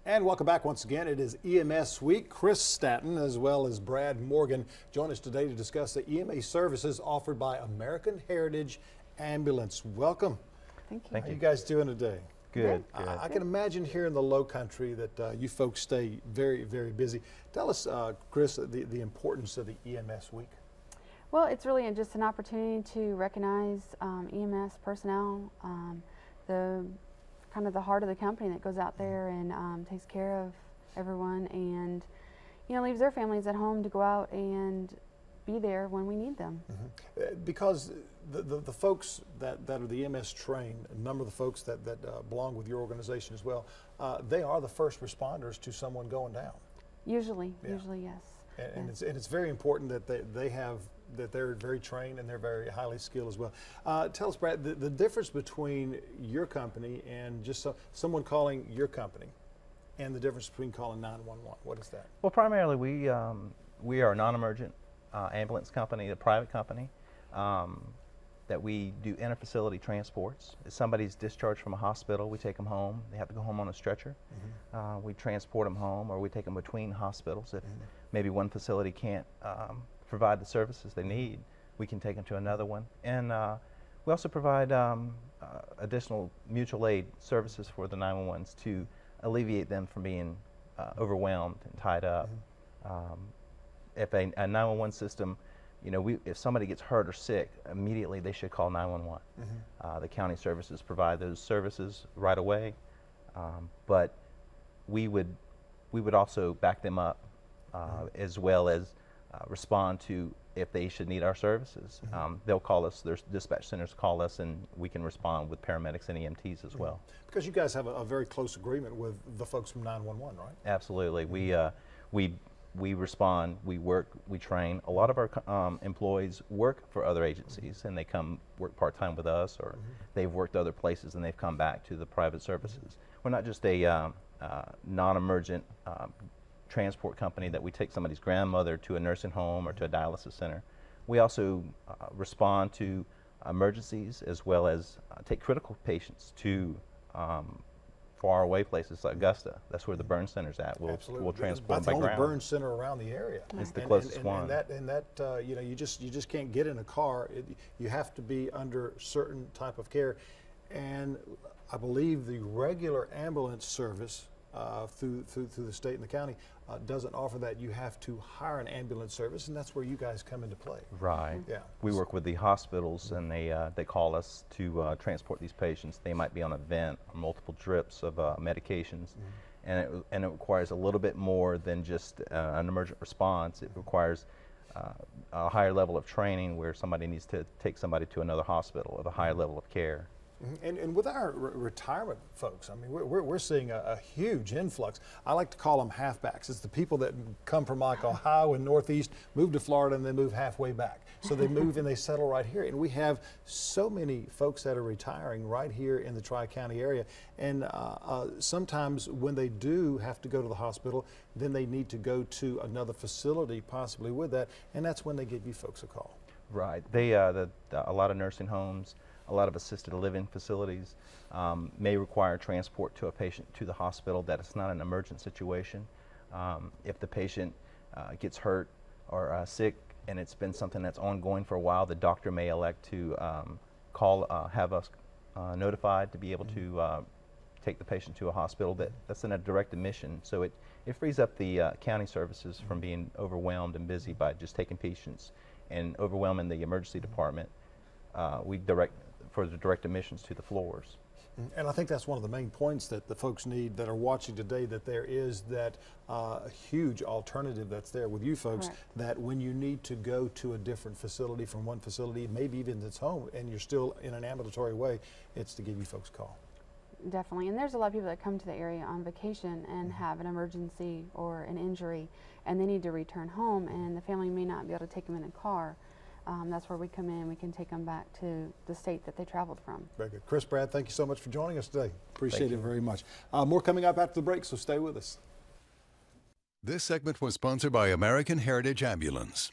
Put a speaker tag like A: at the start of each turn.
A: And welcome back once again. It is EMS Week. Chris Staton as well as Brad Morgan join us today to discuss the EMA services offered by American Heritage Ambulance. Welcome.
B: Thank you.
A: How you guys doing today?
C: Good.
A: I can imagine here in the Low Country that you folks stay very, very busy. Tell us, Chris, the importance of the EMS Week.
B: Well, it's really just an opportunity to recognize EMS personnel, the kind of the heart of the company that goes out there and takes care of everyone, and leaves their families at home to go out and be there when we need them.
A: Because the folks that are the EMS trained, a number of the folks that belong with your organization as well, they are the first responders to someone going down.
B: Usually,
A: Yeah.
B: usually yes.
A: And
B: Yes.
A: it's very important that they're very trained and they're very highly skilled as well. Tell us, Brad, the difference between your company and just someone calling your company, and the difference between calling 911. What is that?
C: Well, primarily we are a non-emergent ambulance company, a private company, that we do inter-facility transports. If somebody's discharged from a hospital, we take them home. They have to go home on a stretcher. We transport them home, or we take them between hospitals. If maybe one facility can't provide the services they need, we can take them to another one. And we also provide additional mutual aid services for the 911s to alleviate them from being overwhelmed and tied up. If a 911 system, if somebody gets hurt or sick, immediately they should call 911. The county services provide those services right away, but we would also back them up as well as respond to if they should need our services. They'll call us, their dispatch centers call us, and we can respond with paramedics and EMTs as well.
A: Because you guys have a very close agreement with the folks from 911, right?
C: Absolutely. We respond, we work, we train. A lot of our employees work for other agencies, and they come work part-time with us, or they've worked other places and they've come back to the private services. We're not just a non-emergent transport company that we take somebody's grandmother to a nursing home or to a dialysis center. We also respond to emergencies, as well as take critical patients to far away places like Augusta. That's where the burn center's at. We'll transport
A: That's
C: them
A: the
C: by
A: only
C: ground.
A: burn center around the area.
C: It's the closest one.
A: And that you just can't get in a car. You have to be under certain type of care. And I believe the regular ambulance service through the state and the county doesn't offer that. You have to hire an ambulance service, and that's where you guys come into play.
C: Right.
A: Yeah.
C: We work with the hospitals, and they call us to transport these patients. They might be on a vent or multiple drips of medications, and it requires a little bit more than just an emergent response. It requires a higher level of training, where somebody needs to take somebody to another hospital of a higher level of care.
A: And with our retirement folks, I mean, we're seeing a huge influx. I like to call them halfbacks. It's the people that come from like Ohio and Northeast, move to Florida, and then move halfway back. So they move and they settle right here. And we have so many folks that are retiring right here in the Tri-County area. And sometimes when they do have to go to the hospital, then they need to go to another facility possibly with that. And that's when they give you folks a call.
C: Right. A lot of nursing homes, a lot of assisted living facilities may require transport to a patient to the hospital. That it's not an emergent situation. If the patient gets hurt or sick, and it's been something that's ongoing for a while, the doctor may elect to have us notified to be able to take the patient to a hospital. That's in a direct admission, so it frees up the county services from being overwhelmed and busy by just taking patients and overwhelming the emergency department. We direct for the direct admissions to the floors.
A: And I think that's one of the main points that the folks need that are watching today, that there is that huge alternative that's there with you folks.
B: Correct.
A: That when you need to go to a different facility from one facility, maybe even its home, and you're still in an ambulatory way, it's to give you folks a call.
B: Definitely. And there's a lot of people that come to the area on vacation and have an emergency or an injury, and they need to return home, and the family may not be able to take them in a car. That's where we come in. We can take them back to the state that they traveled from.
A: Very good. Chris, Brad, thank you so much for joining us today. Appreciate it very much. More coming up after the break, so stay with us.
D: This segment was sponsored by American Heritage Ambulance.